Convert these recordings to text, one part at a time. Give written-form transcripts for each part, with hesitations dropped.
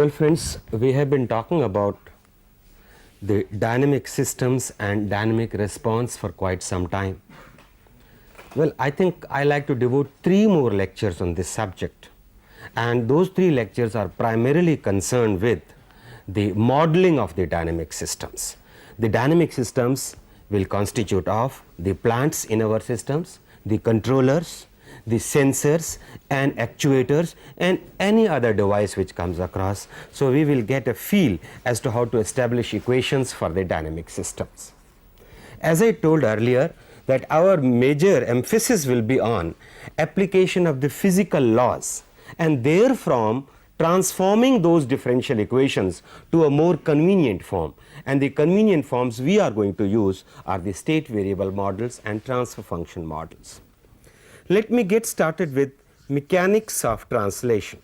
Well, friends, we have been talking about the dynamic systems and dynamic response for quite some time. Well, I think I like to devote 3 more lectures on this subject, and those 3 lectures are primarily concerned with the modeling of the dynamic systems. The dynamic systems will constitute of the plants in our systems, the controllers, the sensors and actuators and any other device which comes across. So, we will get a feel as to how to establish equations for the dynamic systems. As I told earlier that our major emphasis will be on application of the physical laws and therefrom transforming those differential equations to a more convenient form, and the convenient forms we are going to use are the state variable models and transfer function models. Let me get started with mechanics of translation.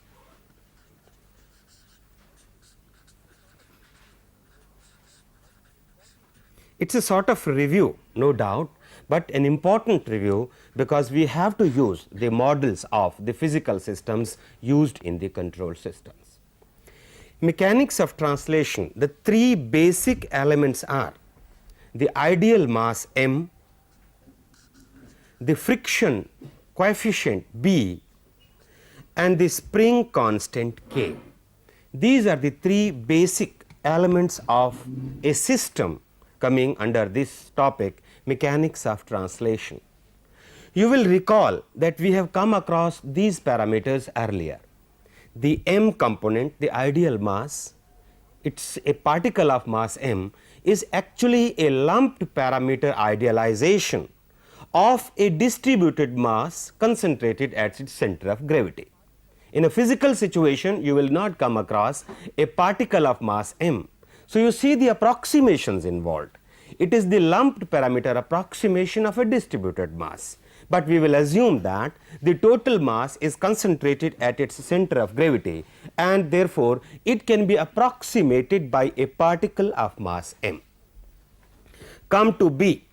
It is a sort of review, no doubt, but an important review because we have to use the models of the physical systems used in the control systems. Mechanics of translation, the 3 basic elements are the ideal mass m, the friction coefficient B and the spring constant K. These are the 3 basic elements of a system coming under this topic, mechanics of translation. You will recall that we have come across these parameters earlier. The m component, the ideal mass, it is a particle of mass m, is actually a lumped parameter idealization of a distributed mass concentrated at its center of gravity. In a physical situation, you will not come across a particle of mass m. So, you see the approximations involved. It is the lumped parameter approximation of a distributed mass, but we will assume that the total mass is concentrated at its center of gravity and therefore, it can be approximated by a particle of mass m. Come to B,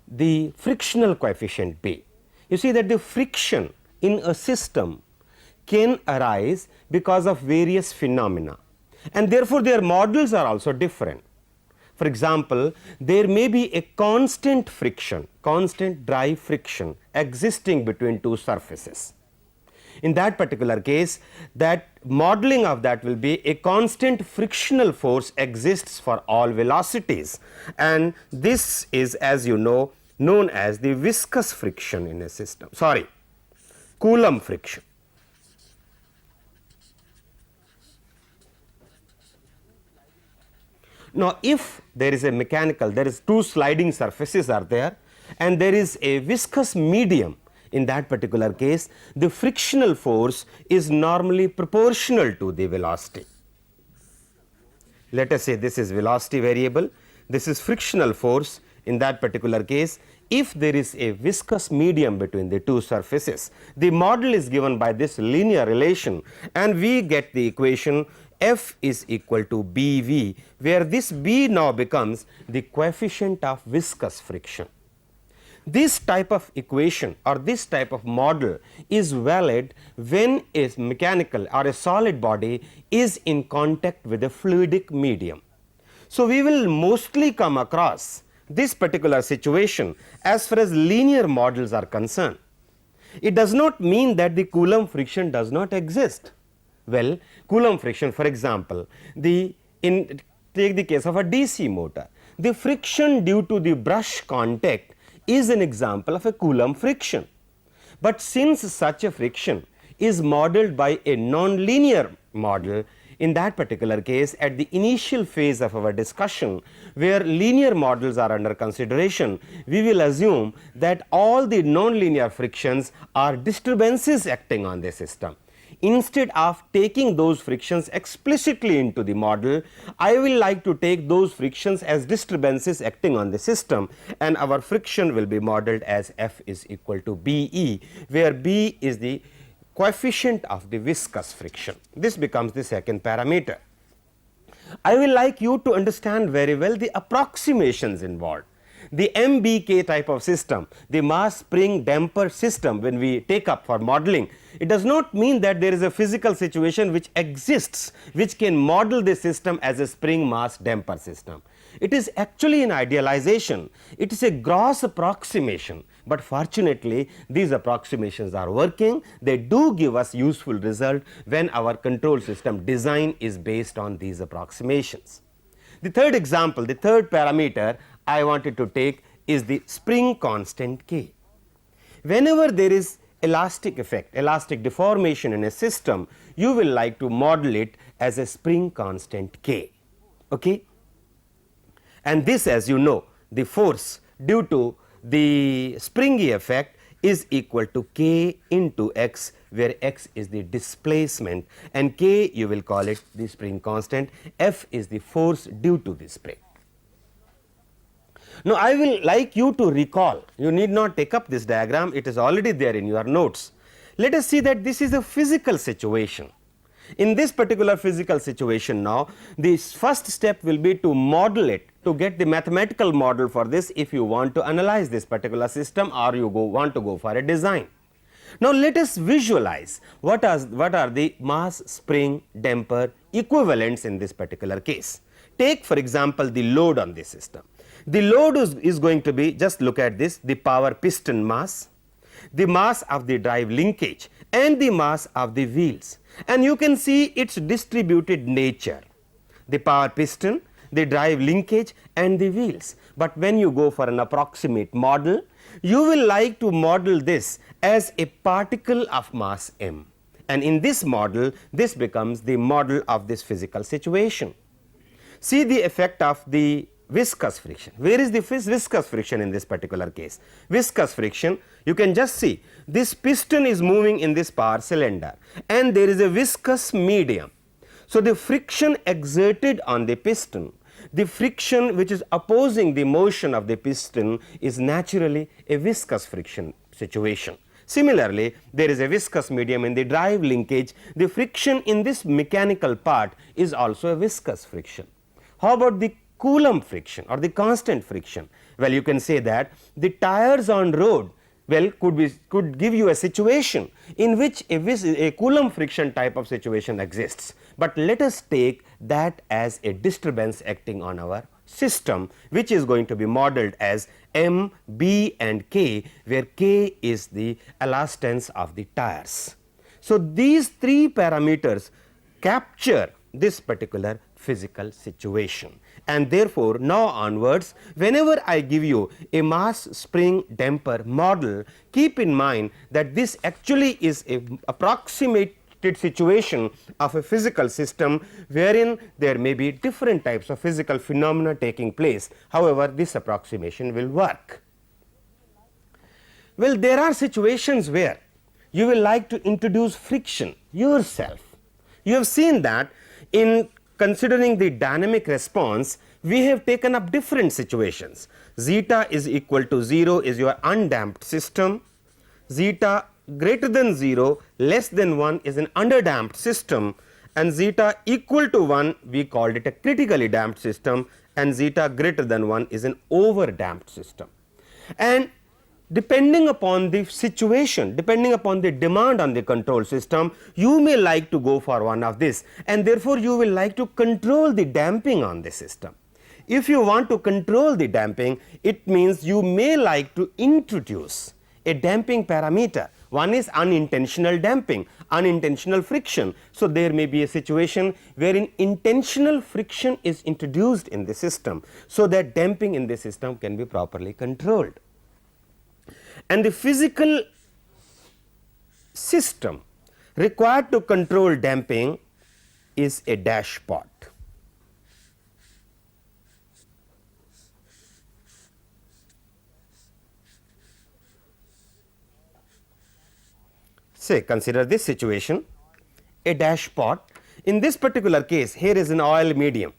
the frictional coefficient B. You see that the friction in a system can arise because of various phenomena and therefore, their models are also different. For example, there may be a constant friction, constant dry friction existing between 2 surfaces. In that particular case, that modeling of that will be a constant frictional force exists for all velocities, and this is, as you know, known as the viscous friction in a system, Coulomb friction. Now, if there is a mechanical, there is 2 sliding surfaces are there and there is a viscous medium, in that particular case the frictional force is normally proportional to the velocity. Let us say this is velocity variable, this is frictional force. In that particular case, if there is a viscous medium between the 2 surfaces, the model is given by this linear relation and we get the equation F is equal to BV, where this B now becomes the coefficient of viscous friction. This type of equation or this type of model is valid when a mechanical or a solid body is in contact with a fluidic medium. So, we will mostly come across this particular situation as far as linear models are concerned. It does not mean that the Coulomb friction does not exist. Well, Coulomb friction, for example, take the case of a DC motor, the friction due to the brush contact is an example of a Coulomb friction. But since such a friction is modeled by a non-linear model, in that particular case at the initial phase of our discussion where linear models are under consideration, we will assume that all the non-linear frictions are disturbances acting on the system. Instead of taking those frictions explicitly into the model, I will like to take those frictions as disturbances acting on the system, and our friction will be modeled as F is equal to BE, where B is the coefficient of the viscous friction. This becomes the second parameter. I will like you to understand very well the approximations involved. The MBK type of system, the mass spring damper system, when we take up for modeling, It does not mean that there is a physical situation which exists which can model the system as a spring mass damper system. It is actually an idealization, it is a gross approximation, but fortunately these approximations are working. They do give us useful result when our control system design is based on these approximations. The third example, the third parameter I wanted to take is the spring constant K. Whenever there is elastic effect, elastic deformation in a system, you will like to model it as a spring constant K. Okay? And this, as you know, the force due to the springy effect is equal to K into x, where x is the displacement and K you will call it the spring constant, F is the force due to the spring. Now, I will like you to recall, you need not take up this diagram, it is already there in your notes. Let us see that this is a physical situation. In this particular physical situation now, the first step will be to model it, to get the mathematical model for this if you want to analyze this particular system or you want to go for a design. Now, let us visualize what are the mass spring damper equivalents in this particular case. Take for example the load on this system. The load is going to be, just look at this, the power piston mass, the mass of the drive linkage and the mass of the wheels, and you can see its distributed nature, the power piston, the drive linkage and the wheels. But when you go for an approximate model, you will like to model this as a particle of mass m, and in this model this becomes the model of this physical situation. See the effect of the viscous friction. Where is the viscous friction in this particular case? Viscous friction, you can just see this piston is moving in this power cylinder and there is a viscous medium. So, the friction exerted on the piston, the friction which is opposing the motion of the piston is naturally a viscous friction situation. Similarly, there is a viscous medium in the drive linkage, the friction in this mechanical part is also a viscous friction. How about the Coulomb friction or the constant friction? Well, you can say that the tires on road, well, could give you a situation in which a Coulomb friction type of situation exists, but let us take that as a disturbance acting on our system, which is going to be modeled as M, B and K, where K is the elastance of the tires. So, these three parameters capture this particular physical situation, and therefore, now onwards whenever I give you a mass spring damper model, keep in mind that this actually is a approximated situation of a physical system wherein there may be different types of physical phenomena taking place. However, this approximation will work. Well, there are situations where you will like to introduce friction yourself. You have seen that in considering the dynamic response, we have taken up different situations. Zeta is equal to 0 is your undamped system, zeta greater than 0 less than 1 is an underdamped system, and zeta equal to 1 we called it a critically damped system, and zeta greater than 1 is an overdamped system. And depending upon the situation, depending upon the demand on the control system, you may like to go for one of this, and therefore, you will like to control the damping on the system. If you want to control the damping, it means you may like to introduce a damping parameter. One is unintentional damping, unintentional friction. So, there may be a situation wherein intentional friction is introduced in the system, so that damping in the system can be properly controlled. And the physical system required to control damping is a dashpot. Say, consider this situation, a dashpot. In this particular case, here is an oil medium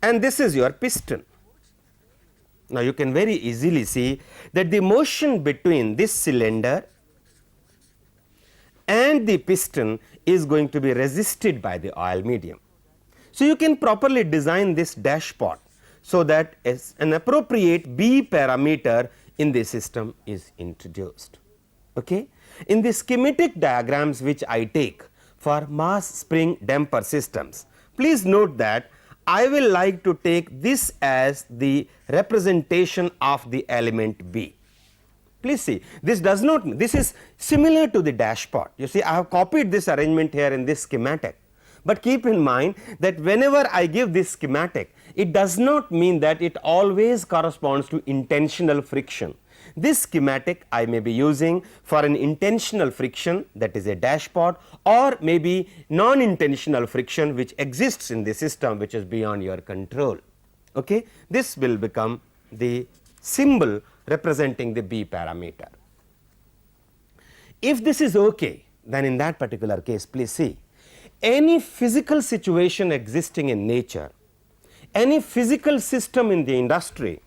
and this is your piston. Now, you can very easily see that the motion between this cylinder and the piston is going to be resisted by the oil medium. So, you can properly design this dashpot so that an appropriate B parameter in the system is introduced. Okay? In the schematic diagrams which I take for mass spring damper systems, please note that I will like to take this as the representation of the element B. Please see, this does not, this is similar to the dashpot. You see, I have copied this arrangement here in this schematic, but keep in mind that whenever I give this schematic, it does not mean that it always corresponds to intentional friction. This schematic I may be using for an intentional friction, that is a dashpot, or maybe non-intentional friction which exists in the system which is beyond your control. Okay? This will become the symbol representing the B parameter. If this is okay, then in that particular case, please see, any physical situation existing in nature, any physical system in the industry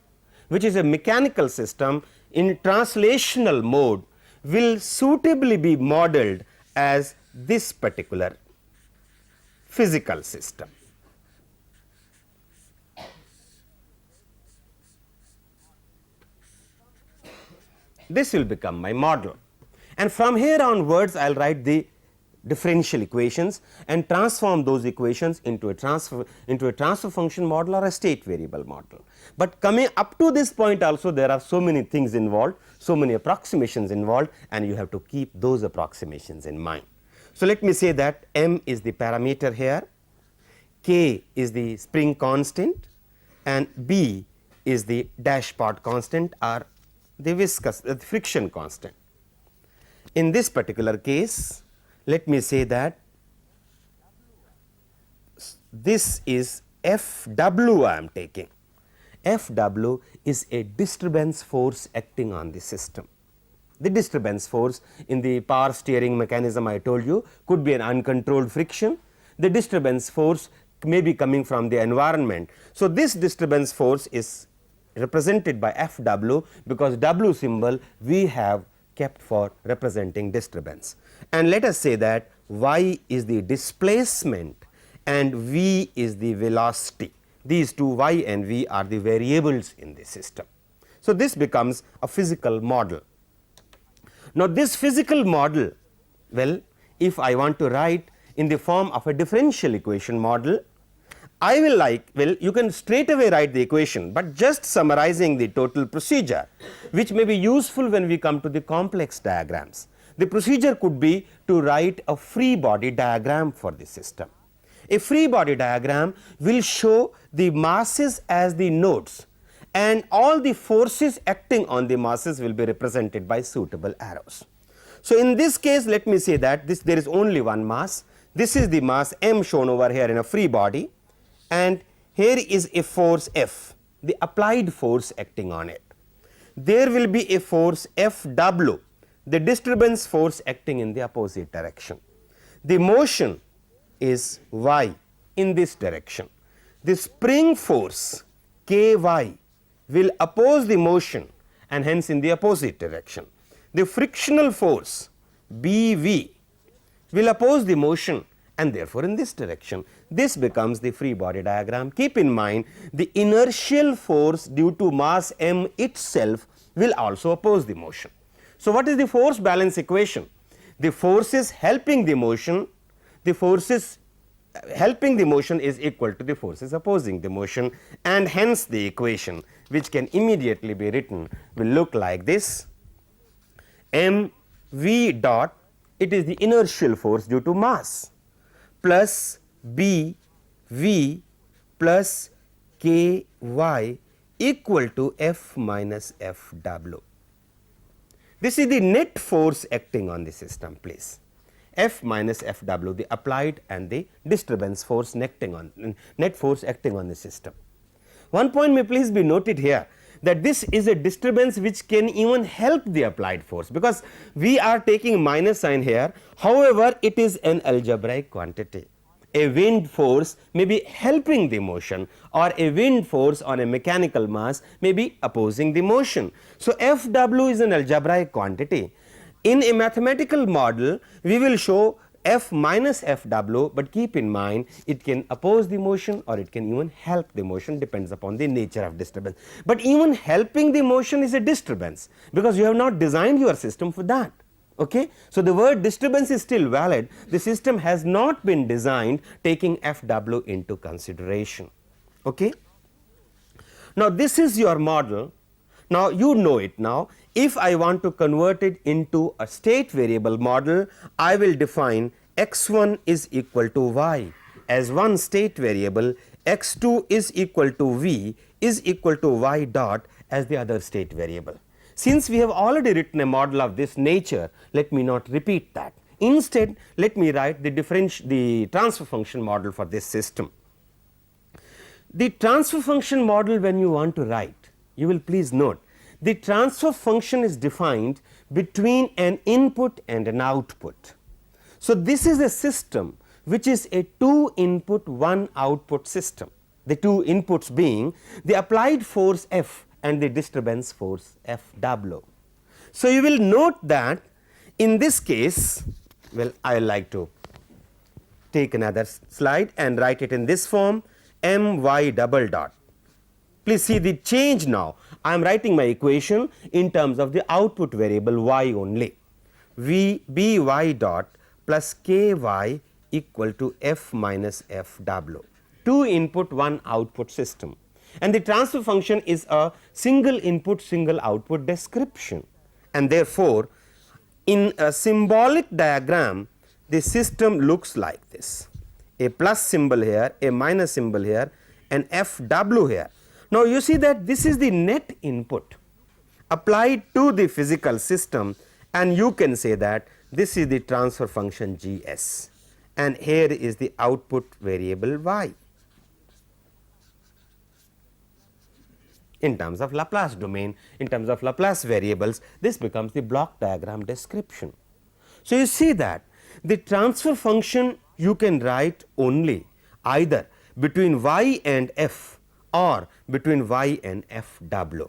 which is a mechanical system in translational mode will suitably be modeled as this particular physical system. This will become my model, and from here onwards I will write the differential equations and transform those equations into a transfer function model or a state variable model. But coming up to this point also, there are so many things involved, so many approximations involved, and you have to keep those approximations in mind. So, let me say that m is the parameter here, k is the spring constant, and b is the dashpot constant or the viscous friction constant. In this particular case, let me say that this is Fw I am taking. Fw is a disturbance force acting on the system. The disturbance force in the power steering mechanism I told you could be an uncontrolled friction. The disturbance force may be coming from the environment. So, this disturbance force is represented by Fw because W symbol we have kept for representing disturbance. And let us say that y is the displacement and v is the velocity. These two y and v are the variables in the system. So, this becomes a physical model. Now, this physical model, well, if I want to write in the form of a differential equation model, I will like, well, you can straight away write the equation, but just summarizing the total procedure which may be useful when we come to the complex diagrams. The procedure could be to write a free body diagram for the system. A free body diagram will show the masses as the nodes, and all the forces acting on the masses will be represented by suitable arrows. So, in this case, let me say that there is only one mass. This is the mass m shown over here in a free body, and here is a force F, the applied force acting on it. There will be a force Fw, the disturbance force acting in the opposite direction. The motion is y in this direction. The spring force Ky will oppose the motion and hence in the opposite direction. The frictional force Bv will oppose the motion and therefore in this direction. This becomes the free body diagram. Keep in mind, the inertial force due to mass m itself will also oppose the motion. So, what is the force balance equation? The forces helping the motion, the forces helping the motion is equal to the forces opposing the motion, and hence the equation which can immediately be written will look like this: m v dot, it is the inertial force due to mass, plus b v plus k y equal to F minus F w. This is the net force acting on the system, please. F minus F w, the applied and the disturbance force net force acting on the system. One point may please be noted here, that this is a disturbance which can even help the applied force, because we are taking minus sign here. However, it is an algebraic quantity. A wind force may be helping the motion, or a wind force on a mechanical mass may be opposing the motion. So, Fw is an algebraic quantity. In a mathematical model, we will show F minus Fw, but keep in mind it can oppose the motion or it can even help the motion, depends upon the nature of disturbance. But even helping the motion is a disturbance, because you have not designed your system for that. Okay? So, the word disturbance is still valid, the system has not been designed taking FW into consideration. Okay? Now, this is your model. Now, you know it now. If I want to convert it into a state variable model, I will define x1 is equal to y as one state variable, x2 is equal to v is equal to y dot as the other state variable. Since we have already written a model of this nature, let me not repeat that. Instead, let me write the transfer function model for this system. The transfer function model, when you want to write, you will please note the transfer function is defined between an input and an output. So, this is a system which is a 2 input 1 output system, the 2 inputs being the applied force F and the disturbance force FW. So, you will note that in this case, well, I like to take another slide and write it in this form, my double dot. Please see the change now. I am writing my equation in terms of the output variable y only. V by dot plus ky equal to f minus fw. 2 input 1 output system, and the transfer function is a single input single output description, and therefore, in a symbolic diagram the system looks like this: a plus symbol here, a minus symbol here, and fw here. Now, you see that this is the net input applied to the physical system, and you can say that this is the transfer function Gs, and here is the output variable y. In terms of Laplace domain, in terms of Laplace variables, this becomes the block diagram description. So, you see that the transfer function you can write only either between y and f or between y and fw.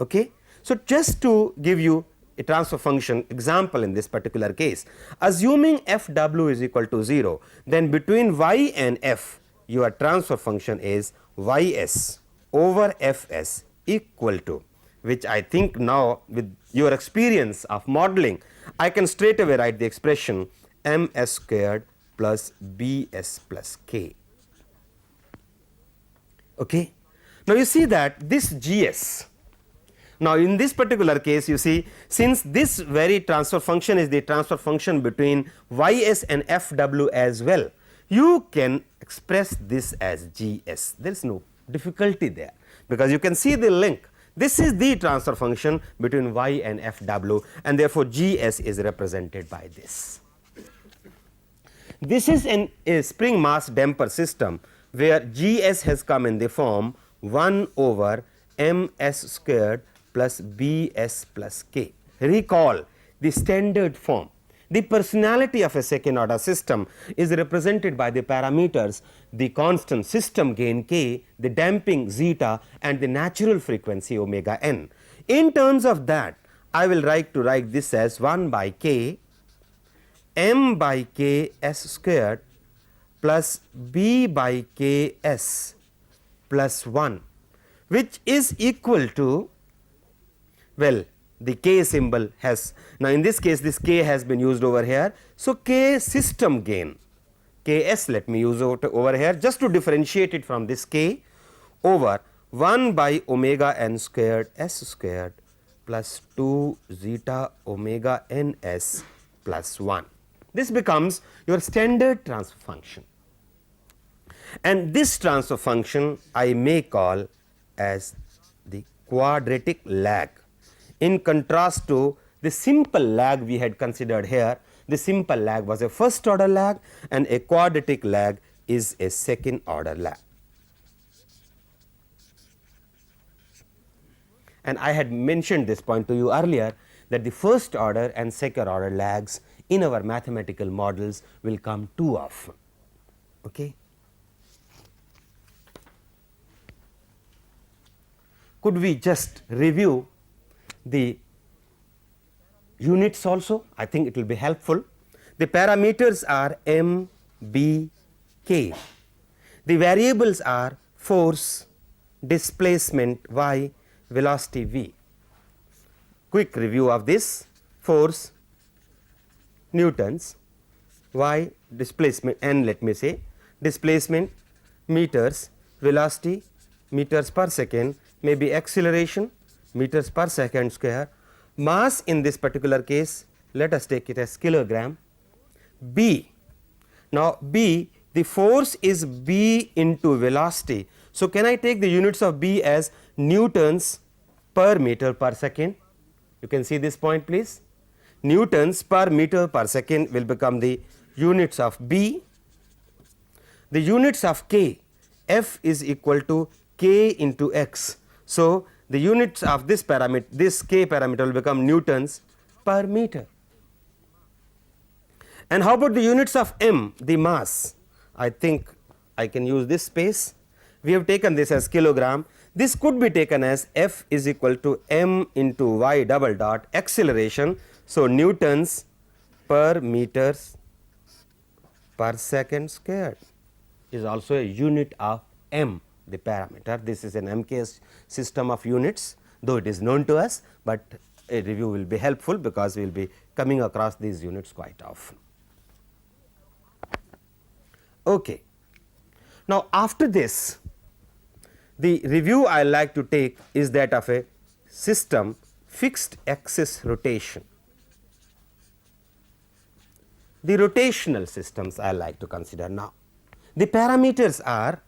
Okay? So, just to give you a transfer function example in this particular case, assuming fw is equal to 0, then between y and f your transfer function is ys over fs equal to, which I think now with your experience of modeling, I can straight away write the expression ms squared plus bs plus k. Okay? Now, you see that this Gs, now in this particular case you see, since this very transfer function is the transfer function between ys and fw as well, you can express this as Gs. There is no difficulty there, because you can see the link. This is the transfer function between y and fw, and therefore, Gs is represented by this. This is a spring mass damper system where Gs has come in the form 1 over ms squared plus bs plus k. Recall the standard form. The personality of a second order system is represented by the parameters, the constant system gain k, the damping zeta, and the natural frequency omega n. In terms of that, I will write this as 1 by k m by k s squared plus b by k s plus 1, which is equal to, well, the k symbol has, now in this case this k has been used over here. So, k system gain ks, let me use over here just to differentiate it from this k, over 1 by omega n squared s squared plus 2 zeta omega n s plus 1. This becomes your standard transfer function, and this transfer function I may call as the quadratic lag, in contrast to the simple lag we had considered here. The simple lag was a first order lag, and a quadratic lag is a second order lag. And I had mentioned this point to you earlier, that the first order and second order lags in our mathematical models will come too often. Okay? Could we just review the units also? I think it will be helpful. The parameters are m, b, k. The variables are force, displacement y, velocity v. Quick review of this: force newtons, y displacement, n let me say, displacement meters, velocity meters per second, may be acceleration meters per second square, mass in this particular case let us take it as kilogram, b. Now, b, the force is b into velocity. So, can I take the units of b as newtons per meter per second? You can see this point please. Newtons per meter per second will become the units of b. The units of k, f is equal to k into x. So, the units of this parameter, this k parameter will become newtons per meter. And how about the units of m, the mass? I think I can use this space. We have taken this as kilogram. This could be taken as F is equal to m into y double dot acceleration. So, newtons per meters per second squared is also a unit of m, the parameter. This is an MKS system of units, though it is known to us, but a review will be helpful because we will be coming across these units quite often. Okay. Now, after this, the review I like to take is that of a system fixed axis rotation. The rotational systems I like to consider now. The parameters are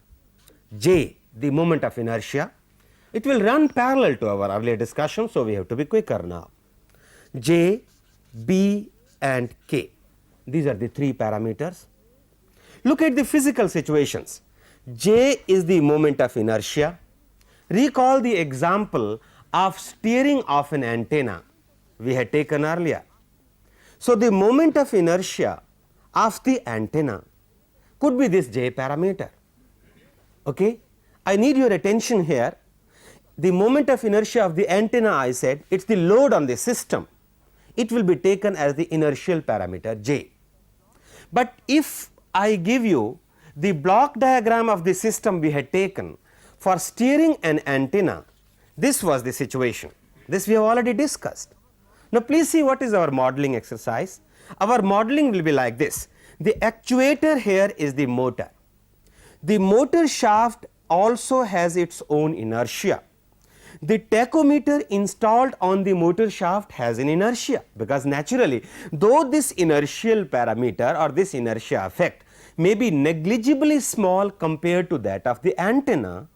J, the moment of inertia. It will run parallel to our earlier discussion, so we have to be quicker now. J, B and K, these are the three parameters. Look at the physical situations. J is the moment of inertia. Recall the example of steering of an antenna we had taken earlier. So, the moment of inertia of the antenna could be this J parameter. Okay? I need your attention here. The moment of inertia of the antenna, I said, it is the load on the system. It will be taken as the inertial parameter J. But if I give you the block diagram of the system we had taken for steering an antenna, this was the situation. This we have already discussed. Now, please see what is our modeling exercise. Our modeling will be like this. The actuator here is the motor. The motor shaft also has its own inertia. The tachometer installed on the motor shaft has an inertia, because naturally, though this inertial parameter or this inertia effect may be negligibly small compared to that of the antenna,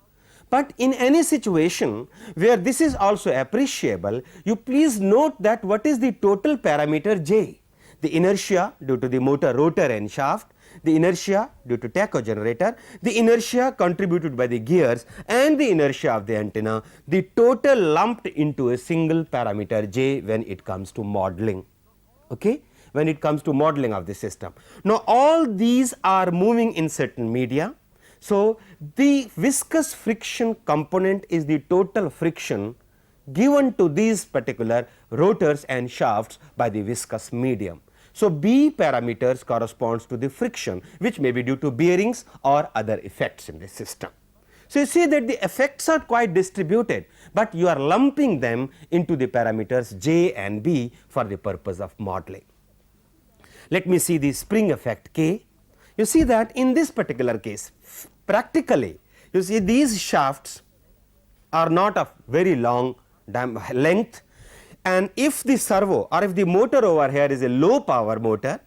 but in any situation where this is also appreciable, you please note that what is the total parameter J? The inertia due to the motor rotor and shaft, the inertia due to tacho generator, the inertia contributed by the gears and the inertia of the antenna, the total lumped into a single parameter J when it comes to modeling. Okay? When it comes to modeling of the system. Now, all these are moving in certain media. So, the viscous friction component is the total friction given to these particular rotors and shafts by the viscous medium. So, B parameters corresponds to the friction, which may be due to bearings or other effects in the system. So, you see that the effects are quite distributed, but you are lumping them into the parameters J and B for the purpose of modeling. Let me see the spring effect K. You see that in this particular case, practically you see these shafts are not of very long length, and if the servo or if the motor over here is a low power motor,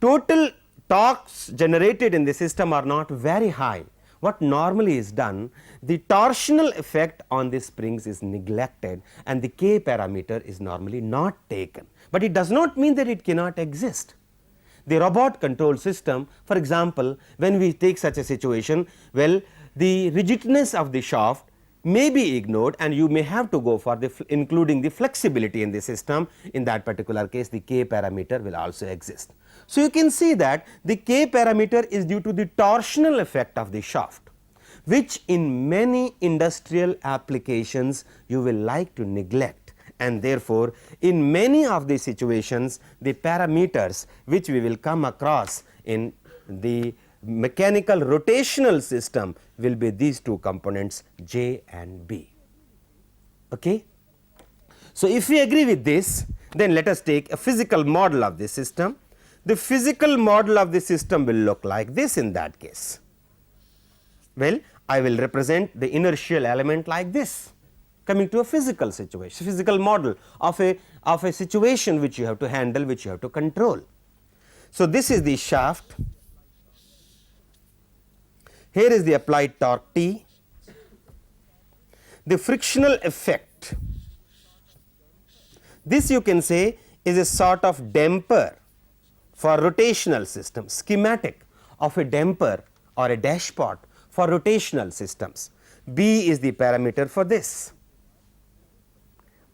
total torques generated in the system are not very high. What normally is done, the torsional effect on the springs is neglected and the K parameter is normally not taken, but it does not mean that it cannot exist. The robot control system, for example, when we take such a situation, well, the rigidness of the shaft may be ignored and you may have to go for the including the flexibility in the system. In that particular case, the K parameter will also exist. So, you can see that the K parameter is due to the torsional effect of the shaft, which in many industrial applications you will like to neglect, and therefore, in many of the situations the parameters which we will come across in the mechanical rotational system will be these two components J and B. Okay? So, if we agree with this, Then let us take a physical model of the system. The physical model of the system will look like this in that case. Well, I will represent the inertial element like this, coming to a physical situation, physical model of a situation which you have to handle, which you have to control. So, this is the shaft, here is the applied torque T, the frictional effect, this you can say is a sort of damper for rotational systems, schematic of a damper or a dashpot for rotational systems. B is the parameter for this.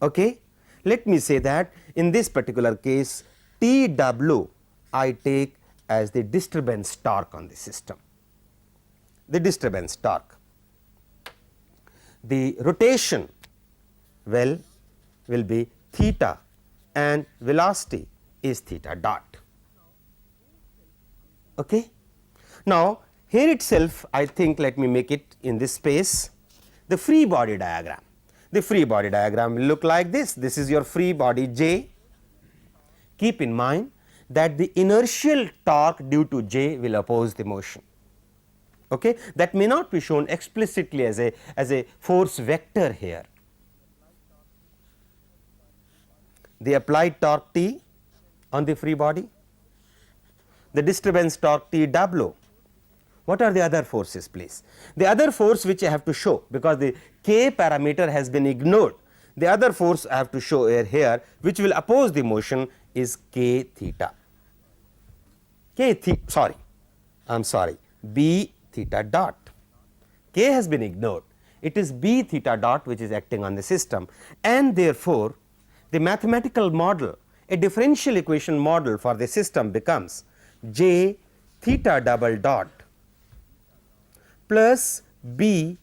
Okay. Let me say that in this particular case Tw I take as the disturbance torque on the system, the disturbance torque. The rotation will be theta and velocity is theta dot. Okay. Now, here itself I think let me make it in this space the free body diagram. The free body diagram will look like this. This is your free body J. Keep in mind that the inertial torque due to J will oppose the motion. Okay. That may not be shown explicitly as a force vector here. The applied torque T on the free body, the disturbance torque Tw. What are the other forces, please? The other force which I have to show, because the K parameter has been ignored, the other force I have to show here which will oppose the motion is K theta. I am sorry, B theta dot. K has been ignored, it is B theta dot which is acting on the system, and therefore, the mathematical model, a differential equation model for the system becomes J theta double dot plus B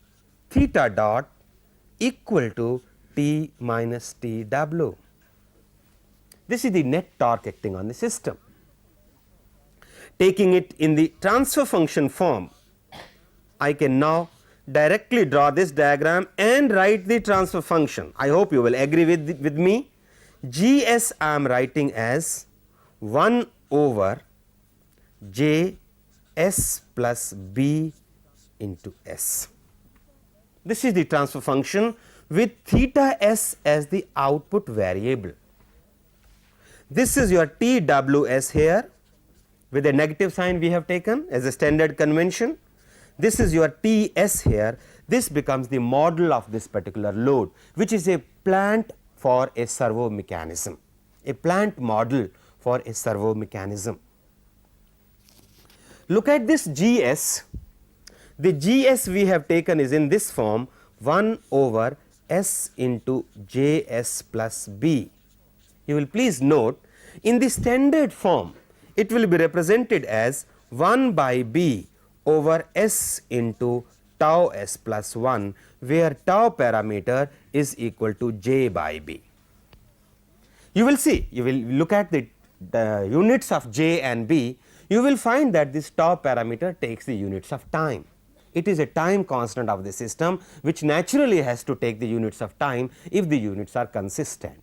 theta dot equal to T minus Tw. This is the net torque acting on the system. Taking it in the transfer function form, I can now directly draw this diagram and write the transfer function. I hope you will agree with me. Gs I am writing as 1 over J S plus B into S. This is the transfer function with theta s as the output variable. This is your TWS here with a negative sign we have taken as a standard convention. This is your TS here. This becomes the model of this particular load, which is a plant for a servo mechanism, a plant model for a servo mechanism. Look at this GS. The GS we have taken is in this form 1 over S into JS plus B. You will please note in the standard form it will be represented as 1 by B over S into tau S plus 1, where tau parameter is equal to J by B. You will see, you will look at the units of J and B, you will find that this tau parameter takes the units of time. It is a time constant of the system which naturally has to take the units of time if the units are consistent.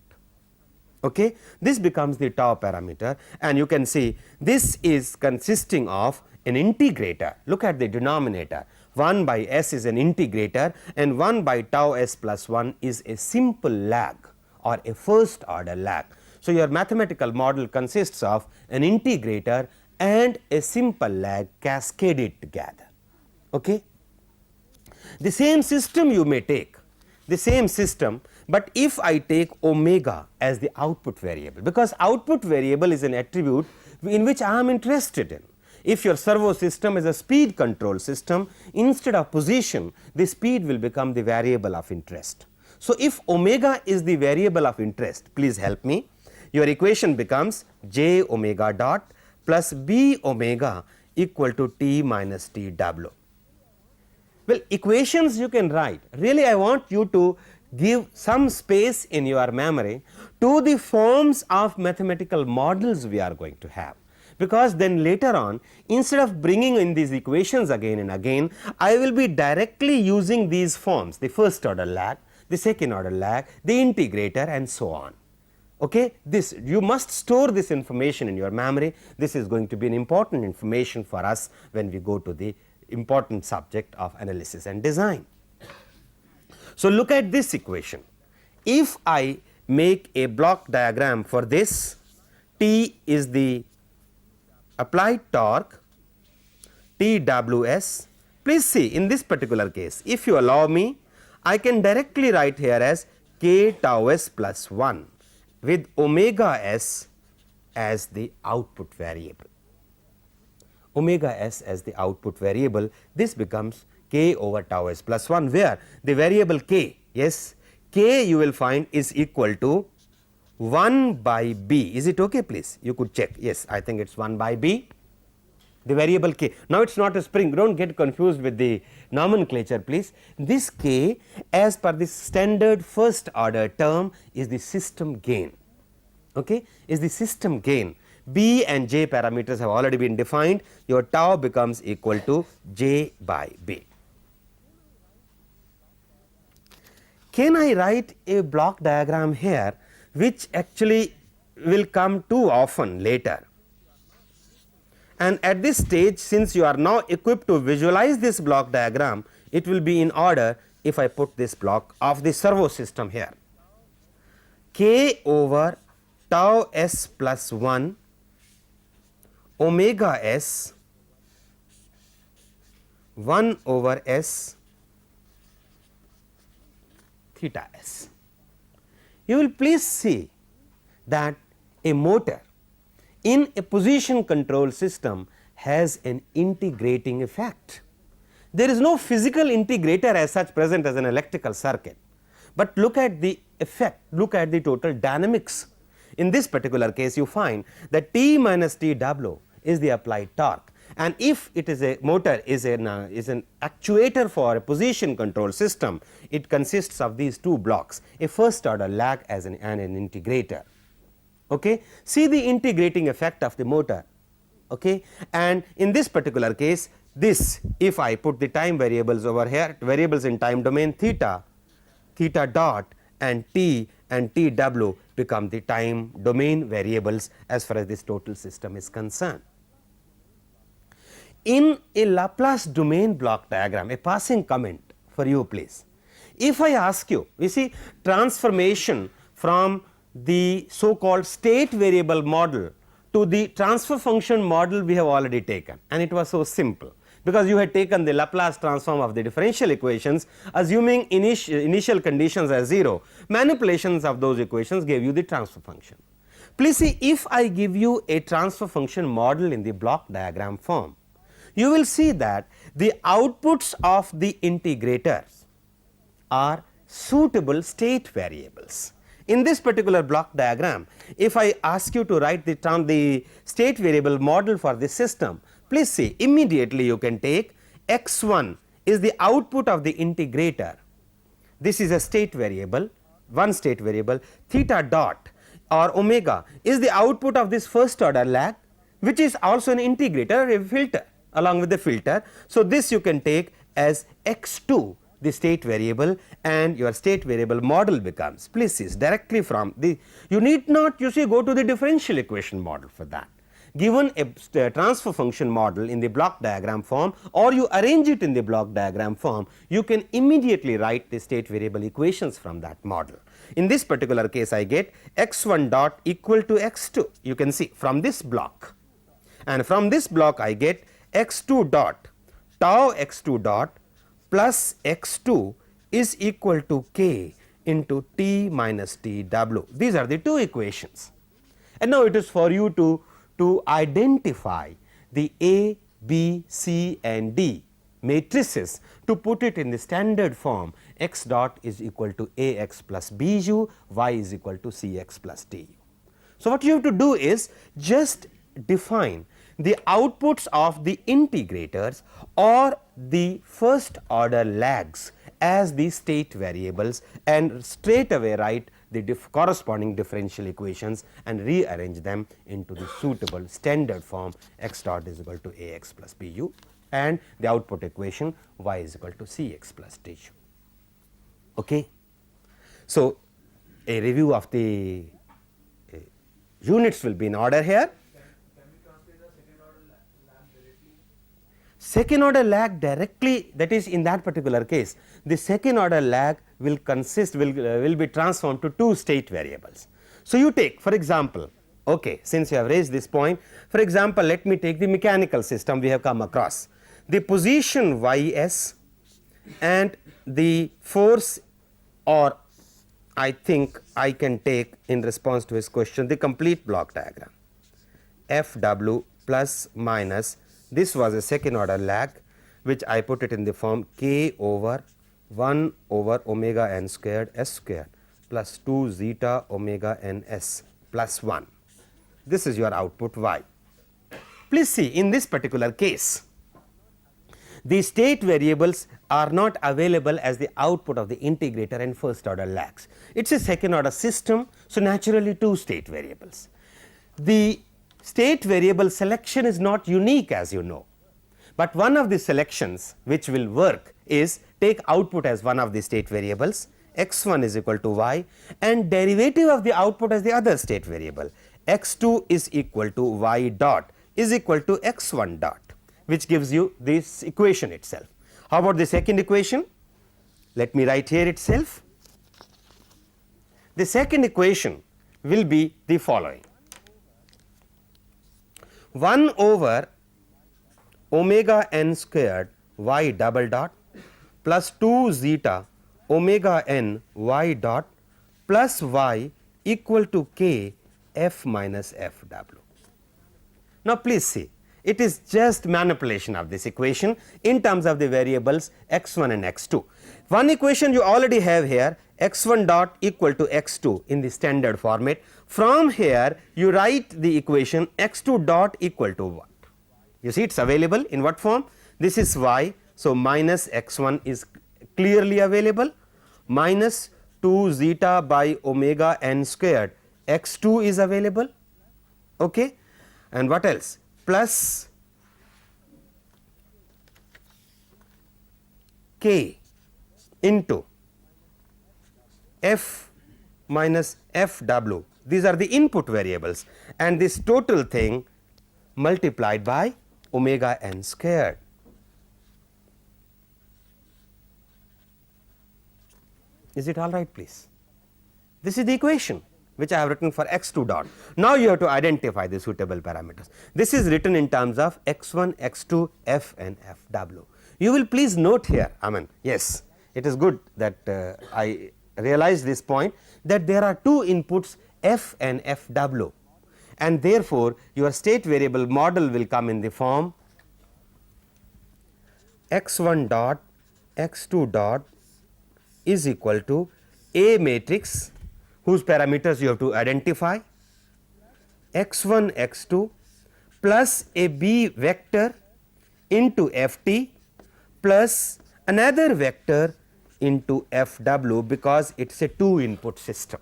Okay? This becomes the tau parameter, and you can see this is consisting of an integrator. Look at the denominator, 1 by S is an integrator and 1 by tau S plus 1 is a simple lag or a first order lag. So, your mathematical model consists of an integrator and a simple lag cascaded together. Okay. The same system you may take, the same system, but if I take omega as the output variable, because output variable is an attribute in which I am interested in. If your servo system is a speed control system, instead of position, the speed will become the variable of interest. So, if omega is the variable of interest, please help me, your equation becomes j omega dot plus b omega equal to T minus Tw. Well, equations you can write. Really, I want you to give some space in your memory to the forms of mathematical models we are going to have, because then later on, instead of bringing in these equations again and again, I will be directly using these forms, the first order lag, the second order lag, the integrator and so on. Okay, this you must store this information in your memory. This is going to be an important information for us when we go to the important subject of analysis and design. So, look at this equation. If I make a block diagram for this, T is the applied torque, TWS. Please see, in this particular case, if you allow me, I can directly write here as K tau s plus 1 with omega s as the output variable. Omega s as the output variable, this becomes K over tau s plus 1, where the variable K, yes, K you will find is equal to 1 by B. Is it okay, please? You could check. Yes, I think it is 1 by B, the variable K. Now, it is not a spring, do not get confused with the nomenclature, please. This K, as per the standard first order term, is the system gain, okay, is the system gain. B and J parameters have already been defined, your tau becomes equal to J by B. Can I write a block diagram here which actually will come too often later? And at this stage, since you are now equipped to visualize this block diagram, it will be in order if I put this block of the servo system here. K over tau s plus 1 omega s 1 over s theta s. You will please see that a motor in a position control system has an integrating effect. There is no physical integrator as such present as an electrical circuit, but look at the effect, look at the total dynamics. In this particular case, you find that T minus Tw is the applied torque, and if it is a motor is an actuator for a position control system, it consists of these two blocks, a first order lag as an integrator. Okay. See the integrating effect of the motor, okay. And in this particular case, this, if I put the time variables over here, variables in time domain theta, theta dot and T and Tw become the time domain variables as far as this total system is concerned. In a Laplace domain block diagram, a passing comment for you, please. If I ask you, see, transformation from the so called state variable model to the transfer function model we have already taken, and it was so simple, because you had taken the Laplace transform of the differential equations assuming initial conditions as 0, manipulations of those equations gave you the transfer function. Please see, if I give you a transfer function model in the block diagram form, you will see that the outputs of the integrators are suitable state variables. In this particular block diagram, if I ask you to write the state variable model for this system, please see, immediately you can take x1 is the output of the integrator. This is a state variable, one state variable, theta dot or omega is the output of this first order lag, which is also an integrator, a filter along with the filter. So, this you can take as x2, the state variable, and your state variable model becomes, please see, directly from the, you need not, you see, go to the differential equation model for that. Given a transfer function model in the block diagram form, or you arrange it in the block diagram form, you can immediately write the state variable equations from that model. In this particular case, I get x1 dot equal to x2, you can see from this block, and from this block I get x2 dot tau x2 dot plus x2 is equal to k into T minus Tw. These are the two equations, and now it is for you to identify the A, B, C and D matrices to put it in the standard form, x dot is equal to Ax plus Bu, y is equal to Cx plus Du. So, what you have to do is just define the outputs of the integrators or the first order lags as the state variables, and straight away write the corresponding differential equations and rearrange them into the suitable standard form, x dot is equal to Ax plus Bu and the output equation y is equal to Cx plus Du. Okay. So, a review of the units will be in order here. Second order lag directly, that is in that particular case, the second order lag will be transformed to two state variables. So, you take for example, okay, since you have raised this point, for example, let me take the mechanical system we have come across. The position Ys and the force, or I think I can take in response to his question the complete block diagram, Fw plus minus, this was a second order lag which I put it in the form k over 1 over omega n squared s squared plus 2 zeta omega n s plus 1. This is your output y. Please see, in this particular case, the state variables are not available as the output of the integrator and first order lags. It is a second order system, so naturally two state variables. The state variable selection is not unique, as you know, but one of the selections which will work is take output as one of the state variables, x1 is equal to y, and derivative of the output as the other state variable, x2 is equal to y dot is equal to x1 dot, which gives you this equation itself. How about the second equation? Let me write here itself. The second equation will be the following: 1 over omega n squared y double dot plus 2 zeta omega n y dot plus y equal to k f minus f w. Now, please see, it is just manipulation of this equation in terms of the variables x1 and x2. One equation you already have here, x1 dot equal to x2 in the standard format. From here you write the equation x2 dot equal to what? You see, it is available in what form? This is y, so minus x1 is clearly available, minus 2 zeta by omega n squared x2 is available, okay, and what else? Plus k into f minus f w, these are the input variables, and this total thing multiplied by omega n squared. Is it all right, please? This is the equation which I have written for x2 dot. Now, you have to identify the suitable parameters. This is written in terms of x1, x2, f and fw. You will please note here, I mean, yes, it is good that I realize this point, that there are two inputs f and fw, and therefore, your state variable model will come in the form x1 dot x2 dot is equal to A matrix whose parameters you have to identify, x1 x2 plus a B vector into ft plus another vector into fw, because it is a two input system.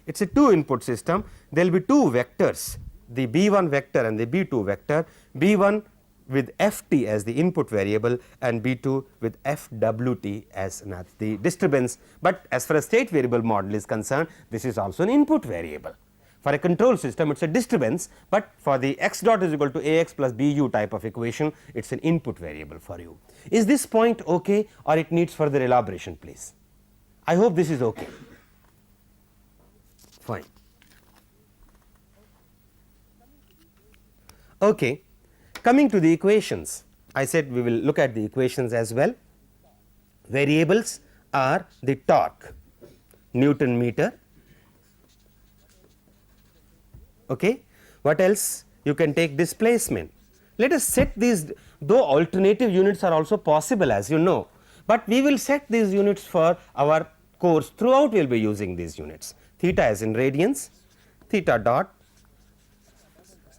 It is a two input system, there will be two vectors, the b1 vector and the b2 vector, b1 with ft as the input variable and b2 with fwt as the disturbance, but as far as state variable model is concerned, this is also an input variable. For a control system, it is a disturbance, but for the x dot is equal to ax plus bu type of equation, it is an input variable for you. Is this point okay, or it needs further elaboration, please? I hope this is okay. Fine. Okay. Coming to the equations, I said we will look at the equations as well. Variables are the torque, Newton meter. Okay. What else? You can take displacement. Let us set these, though alternative units are also possible, as you know, but we will set these units for our course. Throughout we will be using these units. Theta as in radians, theta dot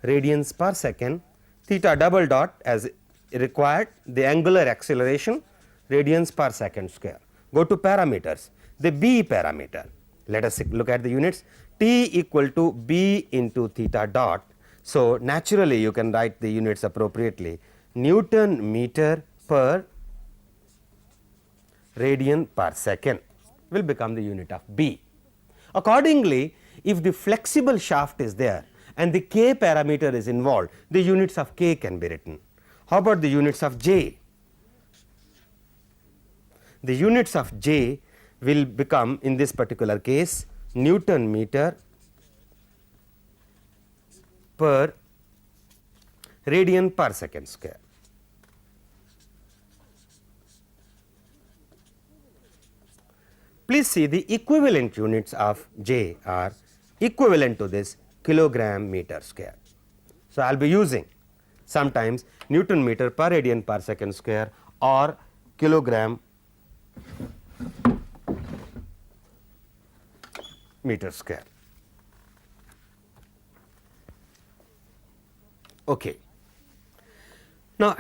radians per second, theta double dot as required, the angular acceleration radians per second square. Go to parameters, the B parameter. Let us look at the units, T equal to B into theta dot. So, naturally you can write the units appropriately, Newton meter per radian per second will become the unit of B. Accordingly, if the flexible shaft is there and the k parameter is involved, the units of k can be written. How about the units of j? The units of j will become, in this particular case, Newton meter per radian per second square. Please see the equivalent units of j are equivalent to this kilogram meter square. So, I will be using sometimes Newton meter per radian per second square or kilogram meter square. Okay. Now,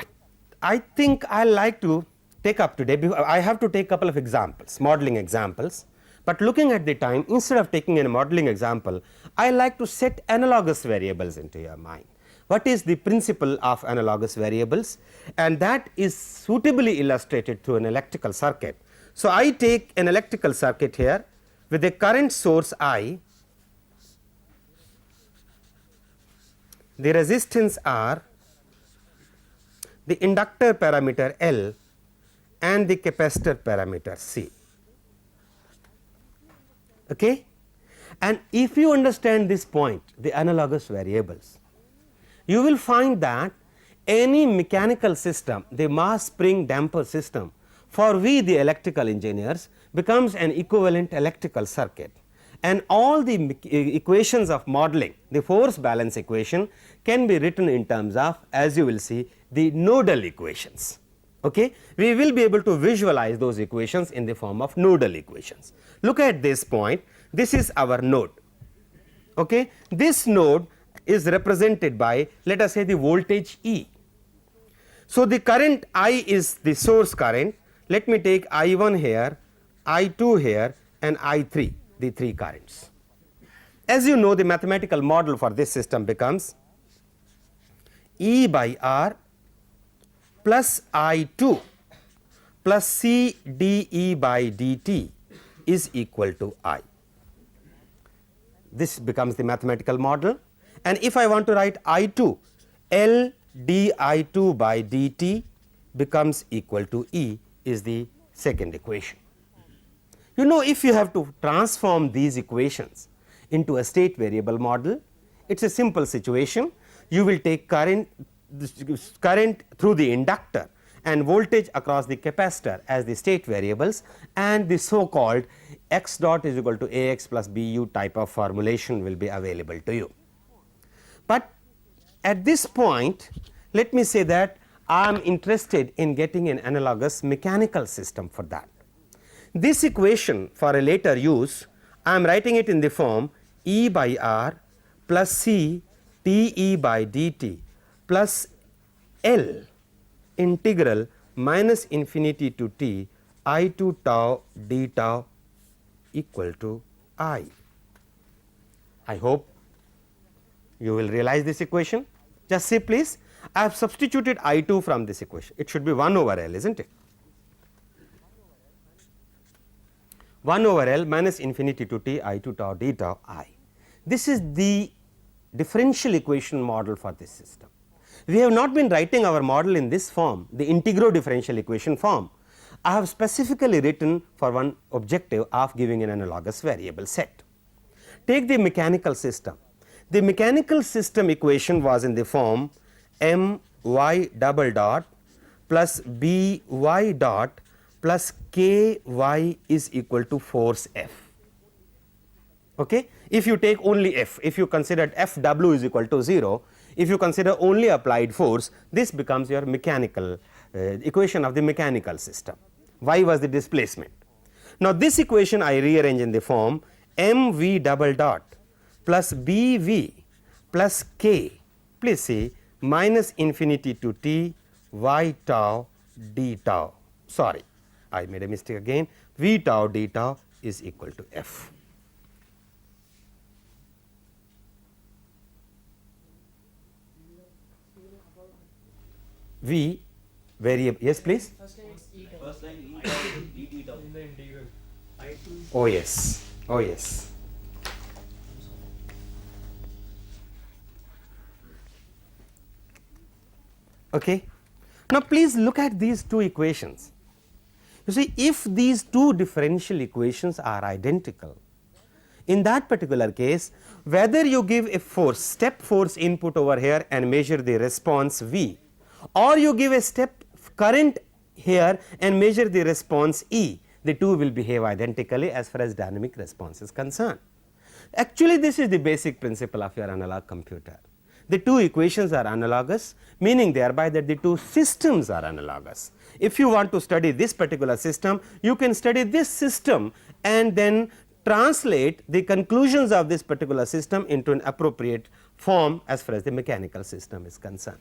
I think I like to take up today, I have to take couple of examples, modeling examples, but looking at the time, instead of taking a modeling example, I like to set analogous variables into your mind. What is the principle of analogous variables? And that is suitably illustrated through an electrical circuit. So, I take an electrical circuit here with a current source I, the resistance R, the inductor parameter L and the capacitor parameter C. Okay? And if you understand this point, the analogous variables, you will find that any mechanical system, the mass spring damper system, for we the electrical engineers, becomes an equivalent electrical circuit, and all the equations of modeling, the force balance equation, can be written in terms of, as you will see, the nodal equations. Okay? We will be able to visualize those equations in the form of nodal equations. Look at this point, this is our node. Okay? This node is represented by, let us say, the voltage E. So, the current I is the source current. Let me take I1 here, I2 here and I3, the 3 currents. As you know, the mathematical model for this system becomes E by R plus I2 plus C dE by dt is equal to I. This becomes the mathematical model, and if I want to write I2, L dI2 by dt becomes equal to E is the second equation. You know, if you have to transform these equations into a state variable model, it is a simple situation. You will take current through the inductor and voltage across the capacitor as the state variables, and the so called x dot is equal to Ax plus Bu type of formulation will be available to you. But at this point, let me say that I am interested in getting an analogous mechanical system for that. This equation, for a later use, I am writing it in the form E by R plus C dE by dt plus L integral minus infinity to t I2 tau d tau equal to I. I hope you will realize this equation. Just see please, I have substituted I2 from this equation. It should be 1 over L, isn't it? 1 over L minus infinity to t I2 tau d tau I. This is the differential equation model for this system. We have not been writing our model in this form, the integro differential equation form. I have specifically written for one objective of giving an analogous variable set. Take the mechanical system. The mechanical system equation was in the form my double dot plus by dot plus ky is equal to force F. Okay? If you take only F, if you considered Fw is equal to 0, if you consider only applied force, this becomes your mechanical equation of the mechanical system. Y was the displacement. Now, this equation I rearrange in the form mv double dot plus bv plus k, please see, minus infinity to t y tau d tau, sorry, I made a mistake again, v tau d tau is equal to F. V variable, yes please. First line E tau in the integral. Oh yes, oh yes. Okay. Now, please look at these two equations. You see, if these two differential equations are identical, in that particular case, whether you give a force, step force input over here and measure the response V, or you give a step current here and measure the response E, the two will behave identically as far as dynamic response is concerned. Actually, this is the basic principle of your analog computer. The two equations are analogous, meaning thereby that the two systems are analogous. If you want to study this particular system, you can study this system and then translate the conclusions of this particular system into an appropriate form as far as the mechanical system is concerned.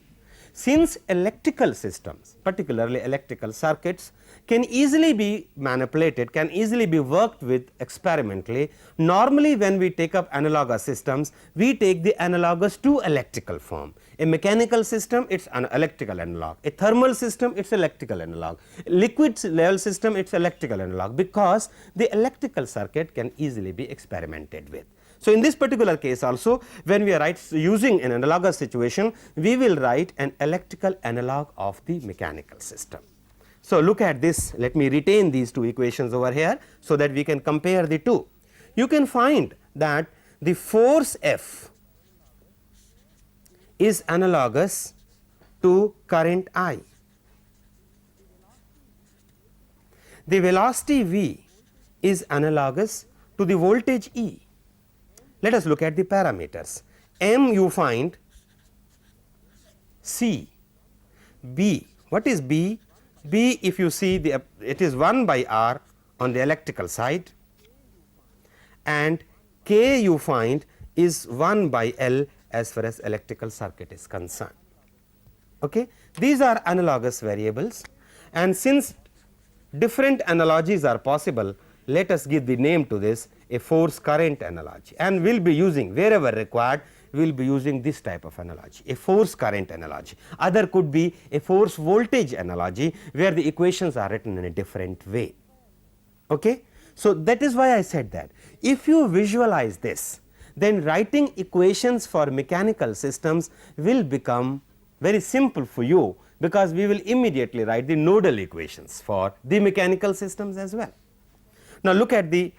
Since electrical systems, particularly electrical circuits, can easily be manipulated, can easily be worked with experimentally, normally when we take up analogous systems, we take the analogous to electrical form. A mechanical system, it is an electrical analog, a thermal system, it is electrical analog, liquid level system, it is electrical analog, because the electrical circuit can easily be experimented with. So, in this particular case also, when we are using an analogous situation, we will write an electrical analog of the mechanical system. So, look at this, let me retain these two equations over here, so that we can compare the two. You can find that the force F is analogous to current I. The velocity V is analogous to the voltage E. Let us look at the parameters. M you find C, B. What is B? B, if you see the it is 1 by R on the electrical side, and K you find is 1 by L as far as electrical circuit is concerned. Okay? These are analogous variables, and since different analogies are possible, let us give the name to this, a force current analogy, and we will be using, wherever required, we will be using this type of analogy, a force current analogy. Other could be a force voltage analogy, where the equations are written in a different way. Okay? So, that is why I said that if you visualize this, then writing equations for mechanical systems will become very simple for you, because we will immediately write the nodal equations for the mechanical systems as well. Now, look at the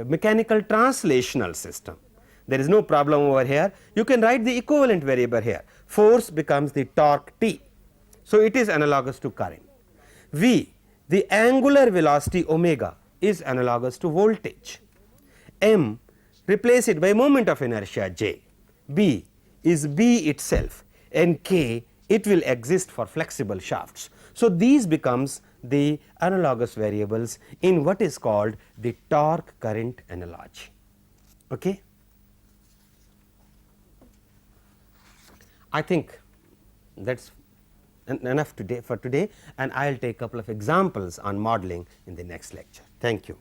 mechanical translational system. There is no problem over here. You can write the equivalent variable here. Force becomes the torque T. So, it is analogous to current. V, the angular velocity omega, is analogous to voltage. M, replace it by moment of inertia J. B is B itself, and K, it will exist for flexible shafts. So, these becomes the analogous variables in what is called the torque current analogy. Okay? I think that is enough for today, and I will take a couple of examples on modeling in the next lecture. Thank you.